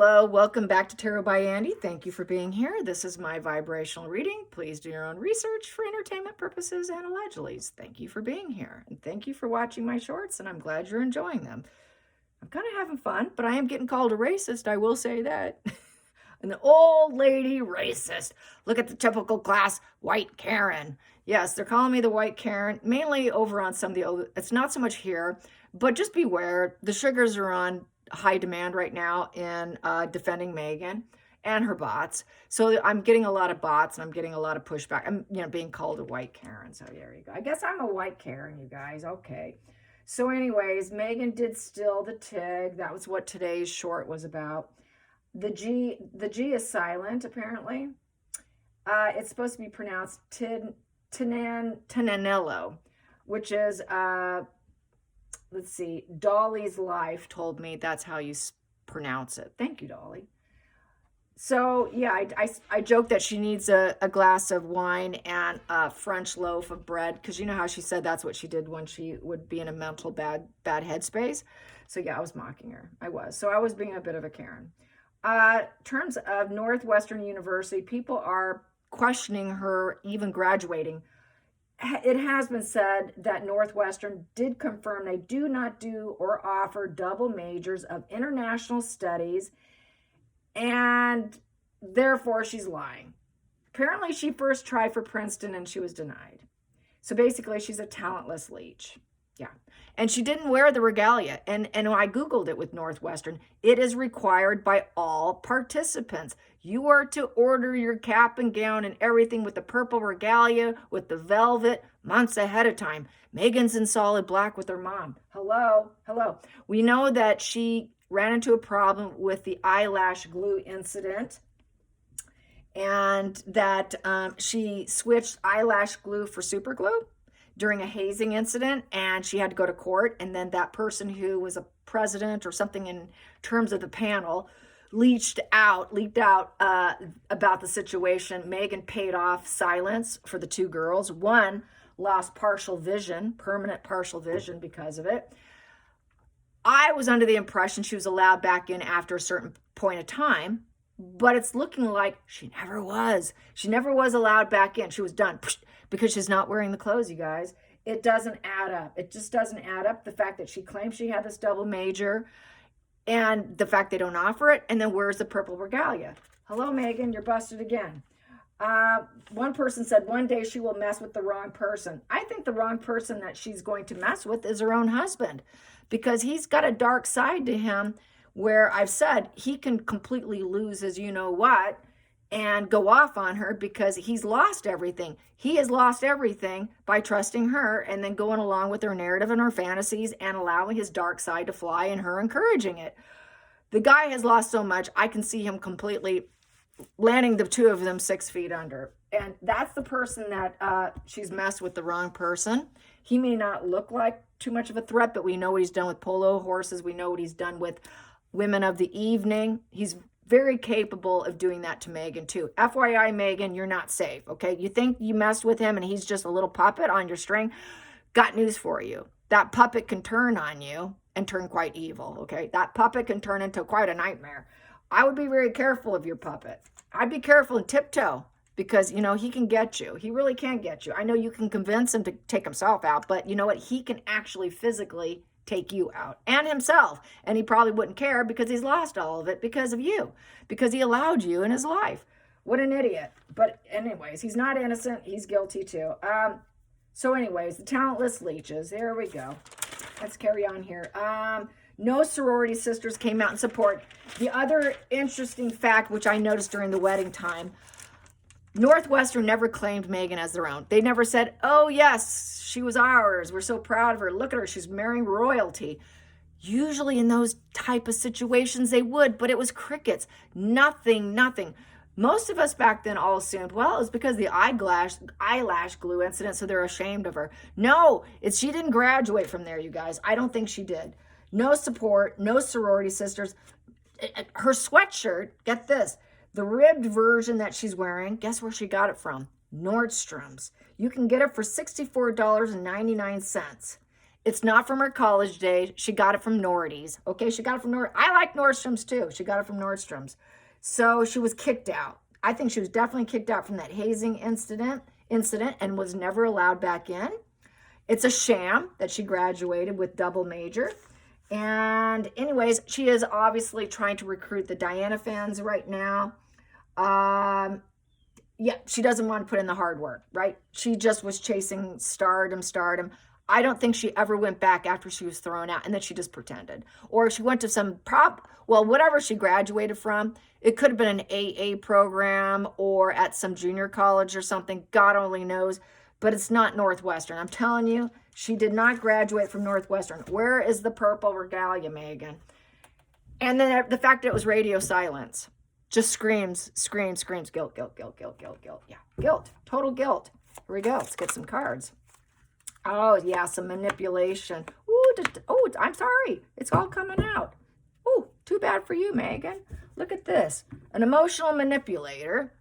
Hello, welcome back to Tarot by Andy. Thank you for being here. This is my vibrational reading. Please do your own research for entertainment purposes and allegedly. Thank you for being here. And thank you for watching my shorts, and I'm glad you're enjoying them. I'm kind of having fun, but I am getting called a racist, I will say that. An old lady racist. Look at the typical class, white Karen. Yes, they're calling me the white Karen, mainly over on some of the, it's not so much here, but just beware, the sugars are on high demand right now in defending Meghan and her bots. So I'm getting a lot of bots and I'm getting a lot of pushback. I'm, being called a white Karen. So there you go. I guess I'm a white Karen, you guys. Okay. So anyways, Meghan did steal the TIG. That was what today's short was about. The G is silent, apparently. It's supposed to be pronounced Tinanello, which is, let's see, Dolly's Life told me that's how you pronounce it. Thank you, Dolly. So, yeah, I joke that she needs a glass of wine and a French loaf of bread, because you know how she said that's what she did when she would be in a mental bad headspace. So, yeah, I was mocking her. I was. So I was being a bit of a Karen. Terms of Northwestern University, people are questioning her even graduating. It has been said that Northwestern did confirm they do not do or offer double majors of international studies, and therefore she's lying. Apparently she first tried for Princeton and she was denied. So basically she's a talentless leech. Yeah. And she didn't wear the regalia. And when I Googled it with Northwestern, it is required by all participants. You are to order your cap and gown and everything with the purple regalia, with the velvet, months ahead of time. Meghan's in solid black with her mom. Hello. We know that she ran into a problem with the eyelash glue incident, and that she switched eyelash glue for super glue during a hazing incident, and she had to go to court. And then that person who was a president or something in terms of the panel leaked out about the situation. Meghan paid off silence for the two girls. One lost permanent partial vision because of it. I was under the impression she was allowed back in after a certain point of time, but it's looking like she never was. She never was allowed back in. She was done because she's not wearing the clothes, you guys. It doesn't add up. It just doesn't add up. The fact that she claims she had this double major and the fact they don't offer it. And then where's the purple regalia? Hello, Meghan, you're busted again. One person said one day she will mess with the wrong person. I think the wrong person that she's going to mess with is her own husband, because he's got a dark side to him where I've said he can completely lose his you-know-what and go off on her because he's lost everything. He has lost everything by trusting her and then going along with her narrative and her fantasies and allowing his dark side to fly and her encouraging it. The guy has lost so much, I can see him completely landing the two of them 6 feet under. And that's the person that she's messed with, the wrong person. He may not look like too much of a threat, but we know what he's done with polo horses. We know what he's done with women of the evening. He's very capable of doing that to Meghan too. FYI, Meghan, you're not safe, okay? You think you messed with him and he's just a little puppet on your string? Got news for you. That puppet can turn on you and turn quite evil, okay? That puppet can turn into quite a nightmare. I would be very careful of your puppet. I'd be careful and tiptoe because, he can get you. He really can get you. I know you can convince him to take himself out, but you know what? He can actually physically take you out and himself. And he probably wouldn't care because he's lost all of it because of you, because he allowed you in his life. What an idiot. But anyways, he's not innocent. He's guilty too. So anyways, the talentless leeches. There we go. Let's carry on here. No sorority sisters came out in support. The other interesting fact, which I noticed during the wedding time, Northwestern never claimed Meghan as their own. They never said, oh, yes, she was ours. We're so proud of her. Look at her. She's marrying royalty. Usually in those type of situations, they would, but it was crickets. Nothing. Most of us back then all assumed, well, it was because of the eyelash glue incident, so they're ashamed of her. No, she didn't graduate from there, you guys. I don't think she did. No support, no sorority sisters. Her sweatshirt, get this, the ribbed version that she's wearing, guess where she got it from? Nordstrom's. You can get it for $64.99. It's not from her college days. She got it from Nordy's. Okay, she got it from I like Nordstrom's too. She got it from Nordstrom's. So she was kicked out. I think she was definitely kicked out from that hazing incident and was never allowed back in. It's a sham that she graduated with double major. And anyways, she is obviously trying to recruit the Diana fans right now. Yeah, she doesn't want to put in the hard work, right? She just was chasing stardom. I don't think she ever went back after she was thrown out, and then she just pretended. Or she went to some whatever she graduated from. It could have been an AA program or at some junior college or something. God only knows. But it's not Northwestern. I'm telling you, she did not graduate from Northwestern. Where is the purple regalia, Megan? And then the fact that it was radio silence just screams guilt. Yeah, guilt, total guilt. Here we go. Let's get some cards. Oh, yeah, some manipulation. Ooh, I'm sorry. It's all coming out. Ooh, too bad for you, Megan. Look at this. An emotional manipulator.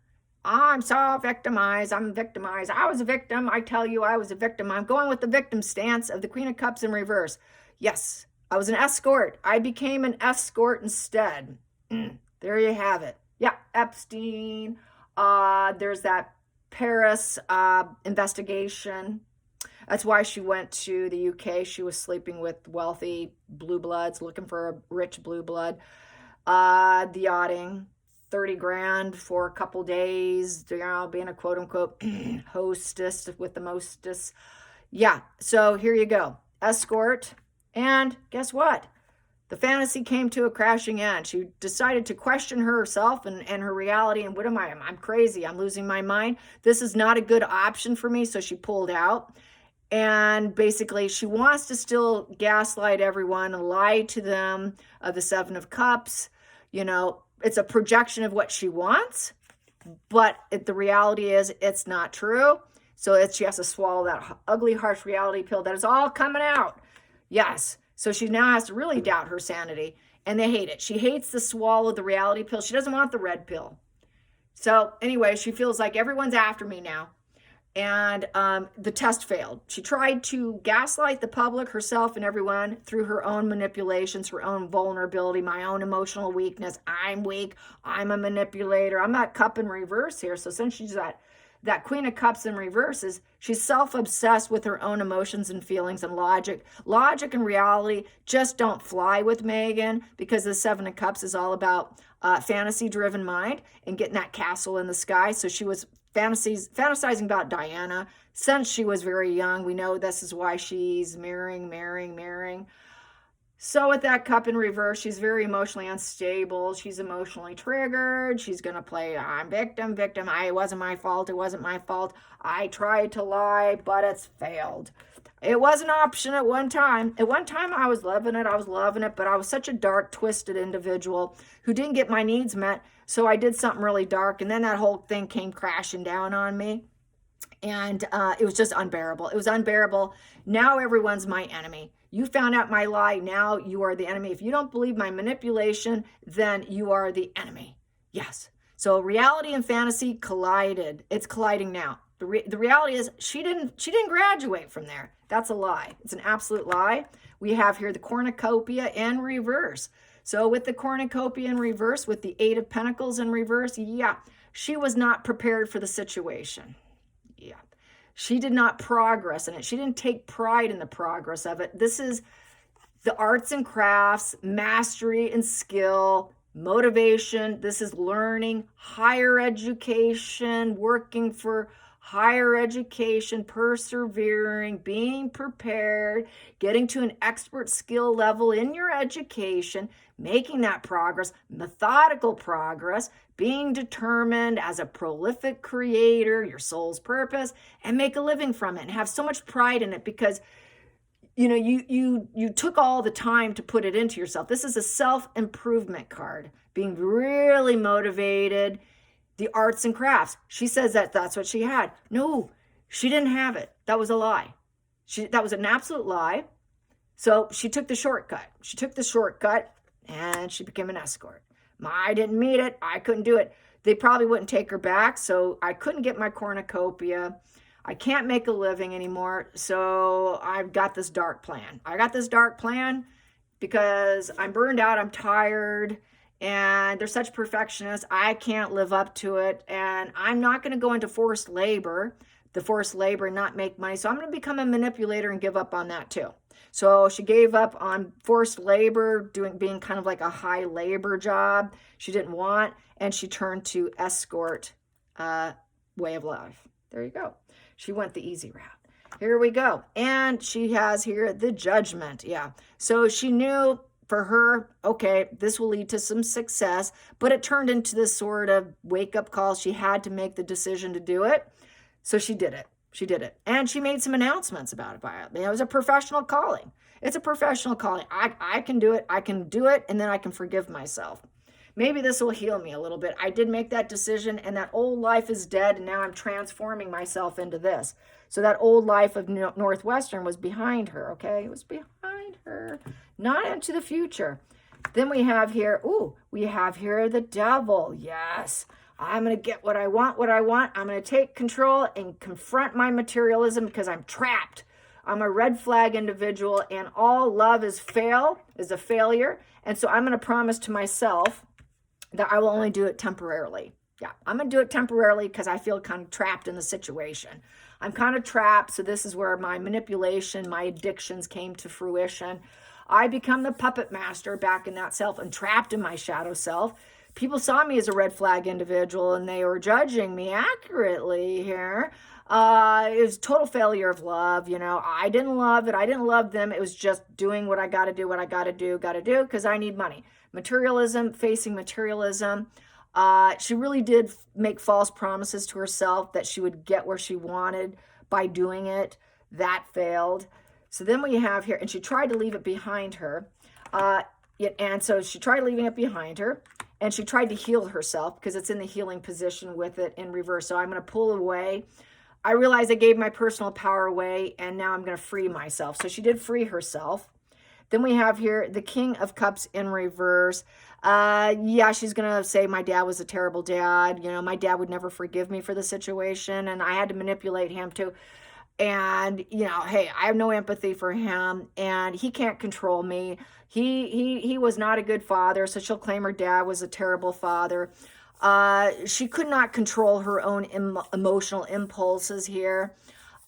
I'm so victimized. I'm victimized. I was a victim. I tell you, I was a victim. I'm going with the victim stance of the Queen of Cups in reverse. Yes, I was an escort. I became an escort instead. There you have it. Yeah, Epstein. There's that Paris investigation. That's why she went to the UK. She was sleeping with wealthy blue bloods, looking for a rich blue blood. The yachting. 30 grand for a couple days, being a quote unquote hostess with the mostess. Yeah, so here you go. Escort. And guess what? The fantasy came to a crashing end. She decided to question herself and her reality. And what am I? I'm crazy. I'm losing my mind. This is not a good option for me. So she pulled out. And basically, she wants to still gaslight everyone and lie to them of the Seven of Cups. It's a projection of what she wants, but the reality is it's not true. So she has to swallow that ugly, harsh reality pill that is all coming out. Yes. So she now has to really doubt her sanity, and they hate it. She hates to swallow the reality pill. She doesn't want the red pill. So anyway, she feels like everyone's after me now. And the test failed. She tried to gaslight the public, herself, and everyone through her own manipulations, her own vulnerability, my own emotional weakness. I'm weak. I'm a manipulator. I'm that cup in reverse here. So since she's that Queen of Cups in reverse, she's self-obsessed with her own emotions and feelings and logic. Logic and reality just don't fly with Megan, because the Seven of Cups is all about fantasy-driven mind and getting that castle in the sky. So she was fantasizing about Diana since she was very young. We know this is why she's marrying. So with that cup in reverse, she's very emotionally unstable. She's emotionally triggered. She's going to play, I'm victim. It wasn't my fault. I tried to lie, but it's failed. It was an option at one time. At one time, I was loving it, but I was such a dark, twisted individual who didn't get my needs met. So I did something really dark, and then that whole thing came crashing down on me. And it was just unbearable. It was unbearable. Now everyone's my enemy. You found out my lie. Now you are the enemy. If you don't believe my manipulation, then you are the enemy. Yes. So reality and fantasy collided. It's colliding now. The reality is she didn't graduate from there. That's a lie. It's an absolute lie. We have here the cornucopia in reverse. So with the cornucopia in reverse, with the Eight of Pentacles in reverse, yeah, she was not prepared for the situation. Yeah. She did not progress in it. She didn't take pride in the progress of it. This is the arts and crafts, mastery and skill, motivation. This is learning, higher education, working for higher education, persevering, being prepared, getting to an expert skill level in your education, making that progress, methodical progress, being determined as a prolific creator, your soul's purpose, and make a living from it and have so much pride in it because you took all the time to put it into yourself. This is a self-improvement card, being really motivated. The arts and crafts. She says that's what she had. No, she didn't have it. That was a lie. That was an absolute lie. So she took the shortcut. And she became an escort. I didn't meet it. I couldn't do it. They probably wouldn't take her back. So I couldn't get my cornucopia. I can't make a living anymore, so I've got this dark plan. I got this dark plan because I'm burned out, I'm tired, and they're such perfectionists. I can't live up to it, and I'm not going to go into forced labor, and not make money. So I'm going to become a manipulator and give up on that too. So she gave up on forced labor, being kind of like a high labor job she didn't want, and she turned to escort way of life. There you go. She went the easy route. Here we go. And she has here the judgment. Yeah. So she knew for her, okay, this will lead to some success, but it turned into this sort of wake-up call. She had to make the decision to do it. So she did it. She did it. And she made some announcements about it. It was a professional calling. It's a professional calling. I can do it. I can do it. And then I can forgive myself. Maybe this will heal me a little bit. I did make that decision, and that old life is dead, and now I'm transforming myself into this. So that old life of Northwestern was behind her, okay? It was behind her, not into the future. Then we have here, the devil. Yes, I'm going to get what I want. I'm going to take control and confront my materialism because I'm trapped. I'm a red flag individual, and all love is a failure. And so I'm going to promise to myself that I will only do it temporarily. Yeah, I'm going to do it temporarily because I feel kind of trapped in the situation. I'm kind of trapped, so this is where my manipulation, my addictions came to fruition. I become the puppet master back in that self and trapped in my shadow self. People saw me as a red flag individual, and they were judging me accurately here. It was total failure of love. I didn't love it. I didn't love them. It was just doing what I got to do, because I need money. Materialism, facing materialism. She really did make false promises to herself that she would get where she wanted by doing it. That failed. So then we have here, and she tried to leave it behind her. And so she tried leaving it behind her, and she tried to heal herself because it's in the healing position with it in reverse. So I'm going to pull away. I realized I gave my personal power away, and now I'm going to free myself. So she did free herself. Then we have here the King of Cups in reverse. She's going to say my dad was a terrible dad. My dad would never forgive me for the situation, and I had to manipulate him too. And, hey, I have no empathy for him, and he can't control me. He was not a good father, so she'll claim her dad was a terrible father. She could not control her own emotional impulses here.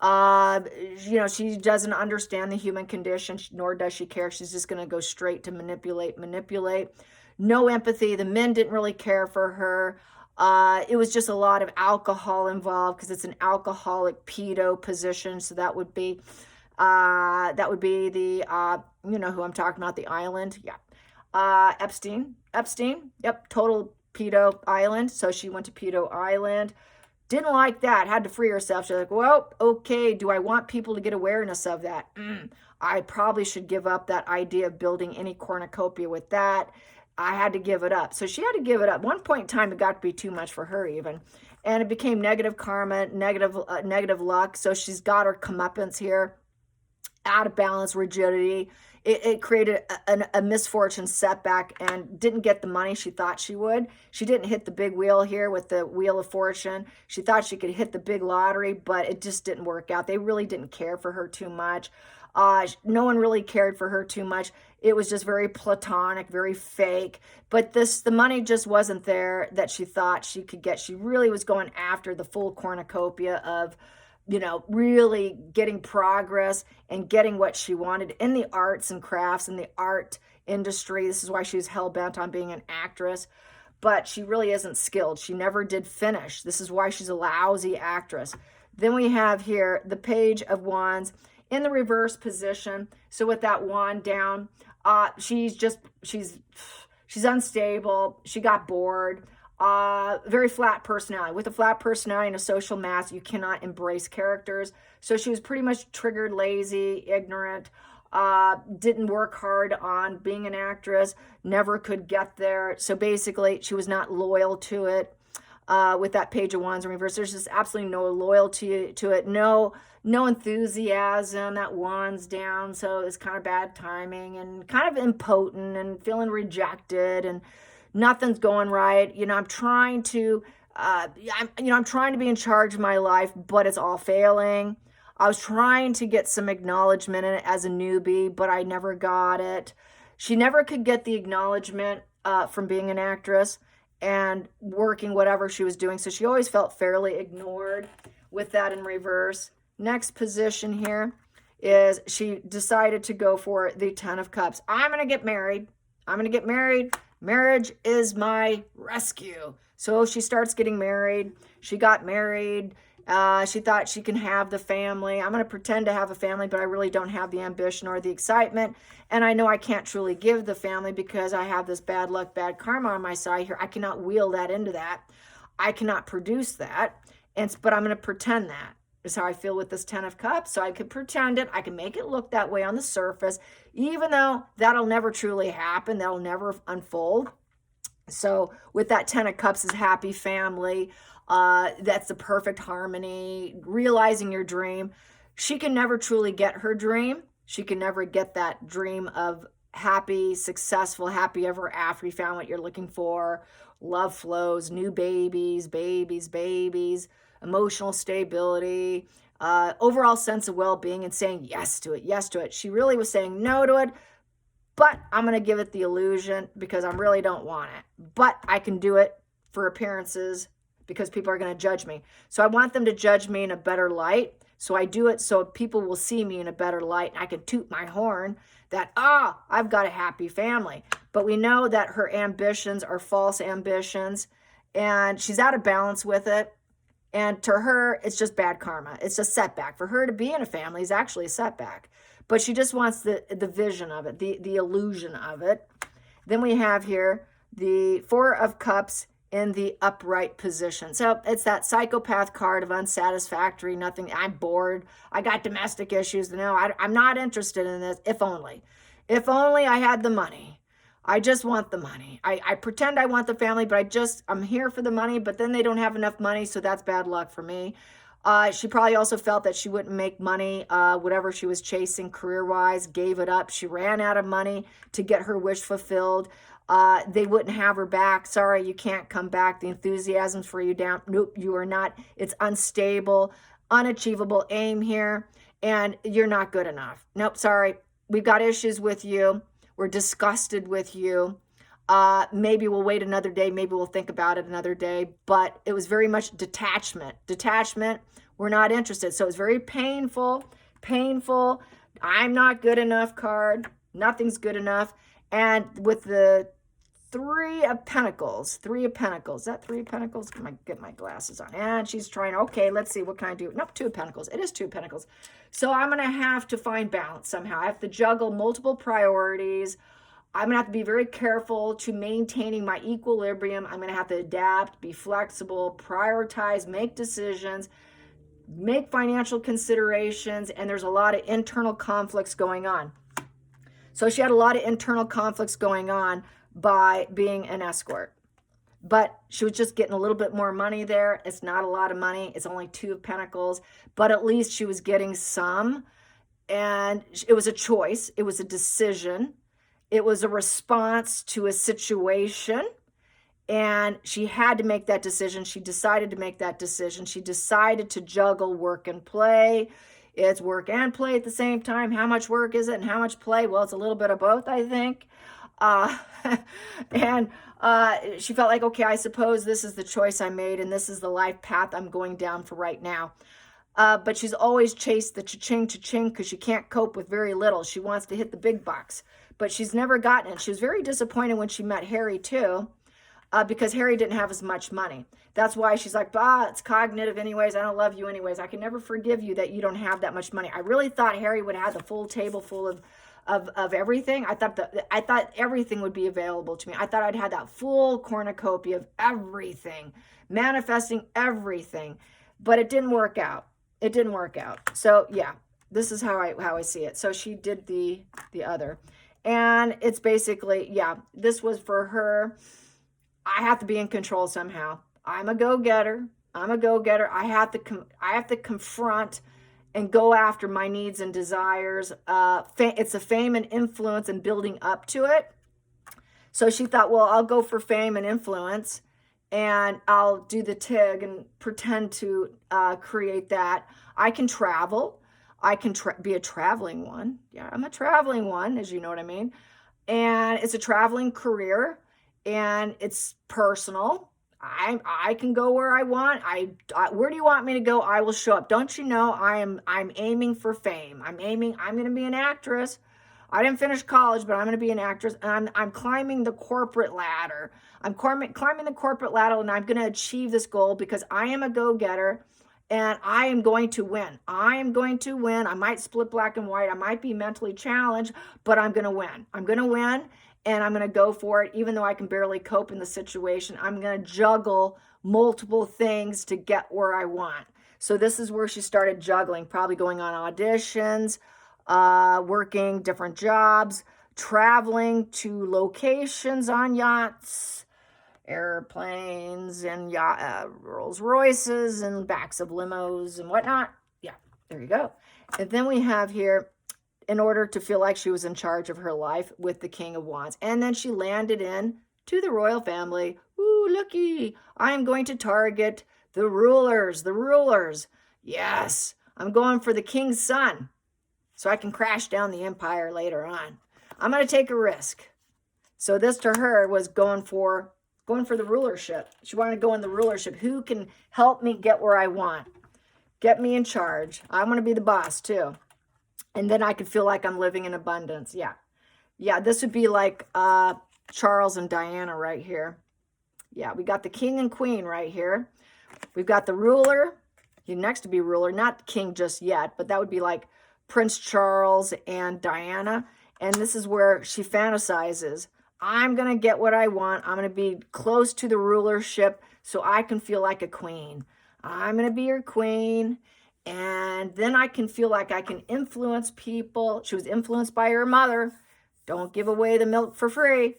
She doesn't understand the human condition, nor does she care. She's just going to go straight to manipulate. No empathy. The men didn't really care for her. It was just a lot of alcohol involved because it's an alcoholic pedo position. So that would be the, who I'm talking about, the island. Yeah. Epstein. Yep. Total pedo island. So she went to pedo island. Didn't like that, had to free herself. She's like, well, okay, do I want people to get awareness of that? I probably should give up that idea of building any cornucopia with that. I had to give it up. So she had to give it up. One point in time, it got to be too much for her even. And it became negative karma, negative luck. So she's got her comeuppance here, out of balance, rigidity. It created a misfortune setback and didn't get the money she thought she would. She didn't hit the big wheel here with the Wheel of Fortune. She thought she could hit the big lottery, but it just didn't work out. They really didn't care for her too much. No one really cared for her too much. It was just very platonic, very fake. But the money just wasn't there that she thought she could get. She really was going after the full cornucopia of really getting progress and getting what she wanted in the arts and crafts and the art industry. This is why she's hell-bent on being an actress, but she really isn't skilled. She never did finish. This is why she's a lousy actress. Then we have here the Page of Wands in the reverse position. So with that wand down, she's unstable. She got bored. Very flat personality. With a flat personality and a social mask, you cannot embrace characters. So she was pretty much triggered, lazy, ignorant, didn't work hard on being an actress, never could get there. So basically, she was not loyal to it. With that Page of Wands in reverse, there's just absolutely no loyalty to it. No enthusiasm. That wand's down, so it's kind of bad timing and kind of impotent and feeling rejected and nothing's going right. I'm trying to I'm trying to be in charge of my life, but it's all failing. I was trying to get some acknowledgement in it as a newbie, but I never got it. She never could get the acknowledgement from being an actress and working whatever she was doing. So she always felt fairly ignored with that in reverse. Next position here is she decided to go for the Ten of Cups. I'm going to get married. I'm going to get married. Marriage is my rescue. So she starts getting married. She got married. She thought she can have the family. I'm going to pretend to have a family, but I really don't have the ambition or the excitement. And I know I can't truly give the family because I have this bad luck, bad karma on my side here. I cannot wheel that into that. I cannot produce that. But I'm going to pretend that is how I feel with this Ten of Cups. So I could pretend it. I can make it look that way on the surface, even though that'll never truly happen. That'll never unfold. So with that Ten of Cups is happy family. That's the perfect harmony, realizing your dream. She can never truly get her dream. She can never get that dream of happy, successful, happy ever after you found what you're looking for. Love flows, new babies, emotional stability, overall sense of well-being, and saying yes to it, yes to it. She really was saying no to it, but I'm going to give it the illusion because I really don't want it. But I can do it for appearances because people are going to judge me. So I want them to judge me in a better light. So I do it so people will see me in a better light. And I can toot my horn that, I've got a happy family. But we know that her ambitions are false ambitions and she's out of balance with it. And to her, it's just bad karma. It's a setback. For her to be in a family is actually a setback. But she just wants the vision of it, the illusion of it. Then we have here the Four of Cups in the upright position. So it's that psychopath card of unsatisfactory, nothing. I'm bored. I got domestic issues. No, I'm not interested in this. If only I had the money. I just want the money. I pretend I want the family, but I'm here for the money, but then they don't have enough money, so that's bad luck for me. She probably also felt that she wouldn't make money, whatever she was chasing career-wise, gave it up. She ran out of money to get her wish fulfilled. They wouldn't have her back. Sorry, you can't come back. The enthusiasm's for you down. Nope, you are not. It's unstable, unachievable aim here, and you're not good enough. Nope, sorry. We've got issues with you. We're disgusted with you. Maybe we'll wait another day. Maybe we'll think about it another day. But it was very much detachment. Detachment, we're not interested. So it's very painful. I'm not good enough card. Nothing's good enough. And with the Three of Pentacles. Is that Three of Pentacles? Get my glasses on. And she's trying, okay, let's see, what can I do? Nope, Two of Pentacles. It is Two of Pentacles. So I'm going to have to find balance somehow. I have to juggle multiple priorities. I'm going to have to be very careful to maintaining my equilibrium. I'm going to have to adapt, be flexible, prioritize, make decisions, make financial considerations, and there's a lot of internal conflicts going on. So she had a lot of internal conflicts going on by being an escort. But she was just getting a little bit more money there. It's not a lot of money. It's only Two of Pentacles. But at least she was getting some. And it was a choice. It was a decision. It was a response to a situation. And she had to make that decision. She decided to make that decision. She decided to juggle work and play. It's work and play at the same time. How much work is it and how much play? Well, it's a little bit of both, I think. And she felt like, okay, I suppose this is the choice I made and this is the life path I'm going down for right now. But she's always chased the cha-ching because she can't cope with very little. She wants to hit the big bucks, but she's never gotten it. She was very disappointed when she met Harry too, because Harry didn't have as much money. That's why she's like, it's cognitive anyways. I don't love you anyways. I can never forgive you that you don't have that much money. I really thought Harry would have the full table full of everything. I thought everything would be available to me. I thought I'd have that full cornucopia of everything, manifesting everything, but it didn't work out. It didn't work out. So yeah, this is how I see it. So she did the other, and it's basically, yeah, this was for her. I have to be in control somehow. I'm a go-getter. I have to confront and go after my needs and desires. It's a fame and influence and building up to it. So she thought, well, I'll go for fame and influence. and I'll do the TIG and pretend to create that. I can travel. I can be a traveling one. Yeah, I'm a traveling one, as you know what I mean. And it's a traveling career, and it's personal. I can go where I want. Where do you want me to go? I will show up. Don't you know I'm aiming for fame. I'm going to be an actress. I didn't finish college, but I'm going to be an actress, and I'm climbing the corporate ladder. I'm climbing the corporate ladder, and I'm going to achieve this goal because I am a go-getter, and I am going to win. I am going to win. I might split black and white. I might be mentally challenged, but I'm going to win. I'm going to win, and I'm going to go for it, even though I can barely cope in the situation. I'm going to juggle multiple things to get where I want. So this is where she started juggling, probably going on auditions, working different jobs, traveling to locations on yachts, airplanes, and Rolls Royces and backs of limos and whatnot. Yeah, there you go. And then we have here, in order to feel like she was in charge of her life, with the King of Wands. And then she landed in to the royal family. Ooh, looky. I am going to target the rulers. The rulers. Yes, I'm going for the king's son, so I can crash down the empire later on. I'm going to take a risk. So this to her was going for the rulership. She wanted to go in the rulership. Who can help me get where I want? Get me in charge. I want to be the boss too. And then I could feel like I'm living in abundance. Yeah. Yeah, this would be like Charles and Diana right here. Yeah, we got the king and queen right here. We've got the ruler. He next to be ruler, not king just yet, but that would be like Prince Charles and Diana. And this is where she fantasizes. I'm going to get what I want. I'm going to be close to the rulership so I can feel like a queen. I'm going to be your queen. And then I can feel like I can influence people. She was influenced by her mother. Don't give away the milk for free.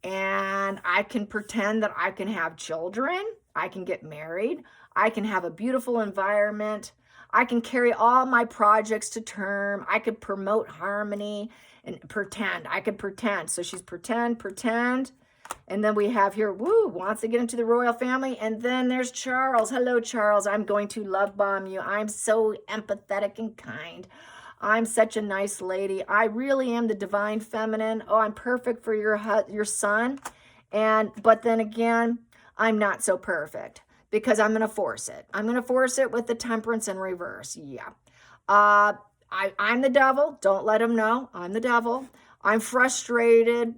And I can pretend that I can have children. I can get married. I can have a beautiful environment. I can carry all my projects to term. I could promote harmony and pretend. I could pretend. So she's pretend. And then we have here, wants to get into the royal family. And then there's Charles. Hello, Charles. I'm going to love bomb you. I'm so empathetic and kind. I'm such a nice lady. I really am the divine feminine. Oh, I'm perfect for your son. But then again, I'm not so perfect because I'm going to force it. I'm going to force it with the temperance in reverse. Yeah. I'm the devil. Don't let him know. I'm the devil. I'm frustrated.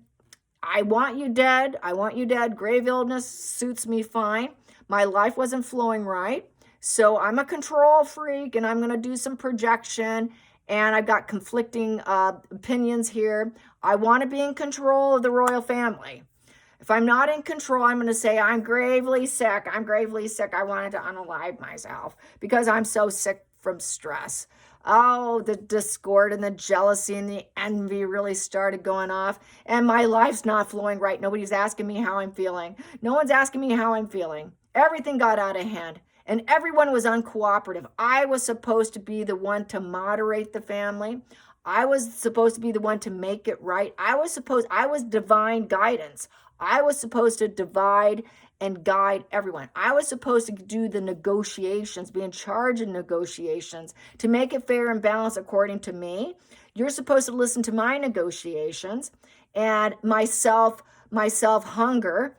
I want you dead. I want you dead. Grave illness suits me fine. My life wasn't flowing right. So I'm a control freak, and I'm going to do some projection. And I've got conflicting opinions here. I want to be in control of the royal family. If I'm not in control, I'm going to say, I'm gravely sick. I'm gravely sick. I wanted to unalive myself because I'm so sick from stress. Oh, the discord and the jealousy and the envy really started going off. And my life's not flowing right. Nobody's asking me how I'm feeling. No one's asking me how I'm feeling. Everything got out of hand. And everyone was uncooperative. I was supposed to be the one to moderate the family. I was supposed to be the one to make it right. I was divine guidance. I was supposed to divide and guide everyone. I was supposed to do the negotiations, be in charge of negotiations to make it fair and balanced according to me. You're supposed to listen to my negotiations and myself hunger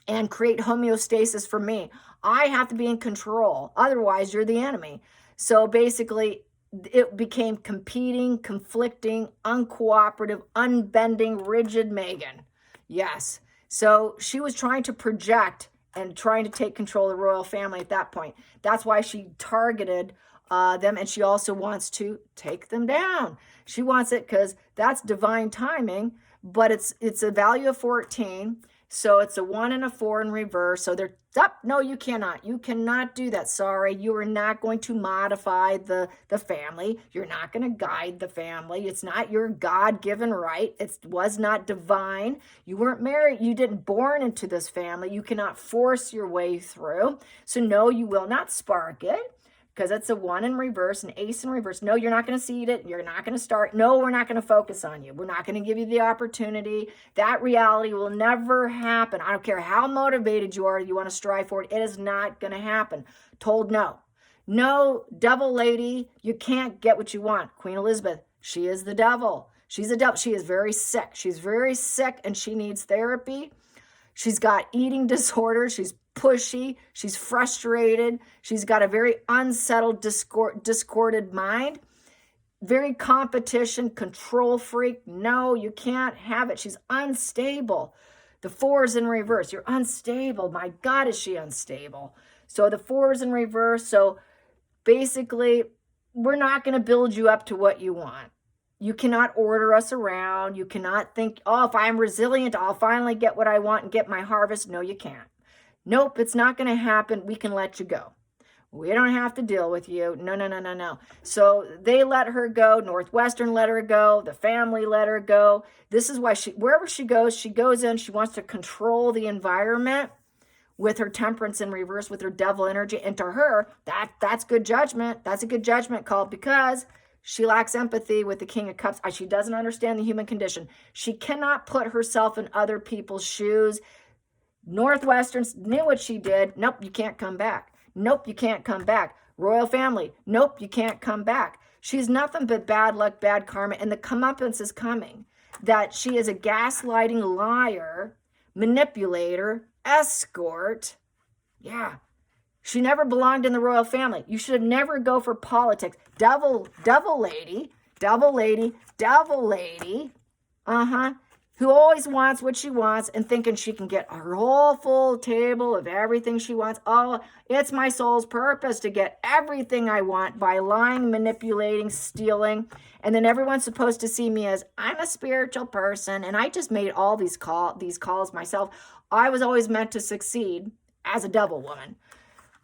and create homeostasis for me. I have to be in control. Otherwise, you're the enemy. So basically, it became competing, conflicting, uncooperative, unbending, rigid Megan. Yes. So she was trying to project and trying to take control of the royal family at that point. That's why she targeted them, and she also wants to take them down. She wants it because that's divine timing, but it's a value of 14. So it's a 1 and a 4 in reverse. So they're up. No, you cannot. You cannot do that. Sorry, you are not going to modify the family. You're not going to guide the family. It's not your God-given right. It was not divine. You weren't married. You didn't born into this family. You cannot force your way through. So no, you will not spark it. because it's a 1 in reverse, an ace in reverse. No, you're not going to seed it. You're not going to start. No, we're not going to focus on you. We're not going to give you the opportunity. That reality will never happen. I don't care how motivated you are, you want to strive for it. It is not going to happen. Told no. No, devil lady, you can't get what you want. Queen Elizabeth, she is the devil. She's a devil. She is very sick. She's very sick and she needs therapy. She's got eating disorders. She's pushy. She's frustrated. She's got a very unsettled, discorded mind. Very competition, control freak. No, you can't have it. She's unstable. The 4 is in reverse. You're unstable. My God, is she unstable. So the 4 is in reverse. So basically, we're not going to build you up to what you want. You cannot order us around. You cannot think, oh, if I'm resilient, I'll finally get what I want and get my harvest. No, you can't. Nope, it's not going to happen. We can let you go. We don't have to deal with you. No, no, no, no, no. So they let her go. Northwestern let her go. The family let her go. This is why wherever she goes in, she wants to control the environment with her temperance in reverse, with her devil energy. And to her, that's good judgment. That's a good judgment call because she lacks empathy with the King of Cups. She doesn't understand the human condition. She cannot put herself in other people's shoes. Northwestern knew what she did. Nope, you can't come back. Nope, you can't come back. Royal family. Nope, you can't come back. She's nothing but bad luck, bad karma, and the comeuppance is coming. That she is a gaslighting liar, manipulator, escort. Yeah. She never belonged in the royal family. You should never go for politics. Devil lady, devil lady, devil lady. Who always wants what she wants and thinking she can get her whole full table of everything she wants. Oh, it's my soul's purpose to get everything I want by lying, manipulating, stealing. And then everyone's supposed to see me as I'm a spiritual person. And I just made all these calls myself. I was always meant to succeed as a devil woman.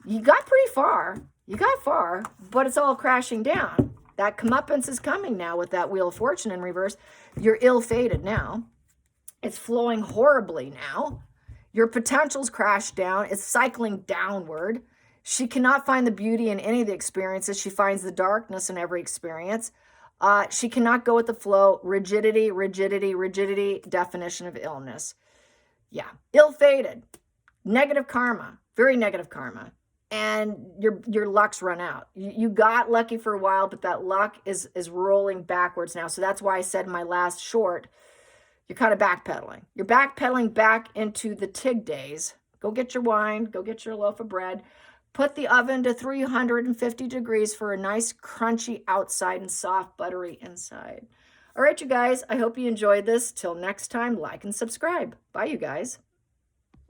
You got pretty far. You got far, but it's all crashing down. That comeuppance is coming now with that Wheel of Fortune in reverse. You're ill-fated now. It's flowing horribly now. Your potential's crashed down. It's cycling downward. She cannot find the beauty in any of the experiences. She finds the darkness in every experience. She cannot go with the flow. Rigidity, rigidity, rigidity, definition of illness. Yeah, ill-fated. Negative karma, very negative karma. And your luck's run out. You got lucky for a while, but that luck is rolling backwards now. So that's why I said in my last short, you're kind of backpedaling. You're backpedaling back into the Tig days. Go get your wine. Go get your loaf of bread. Put the oven to 350 degrees for a nice crunchy outside and soft buttery inside. All right, you guys. I hope you enjoyed this. Till next time, like and subscribe. Bye, you guys.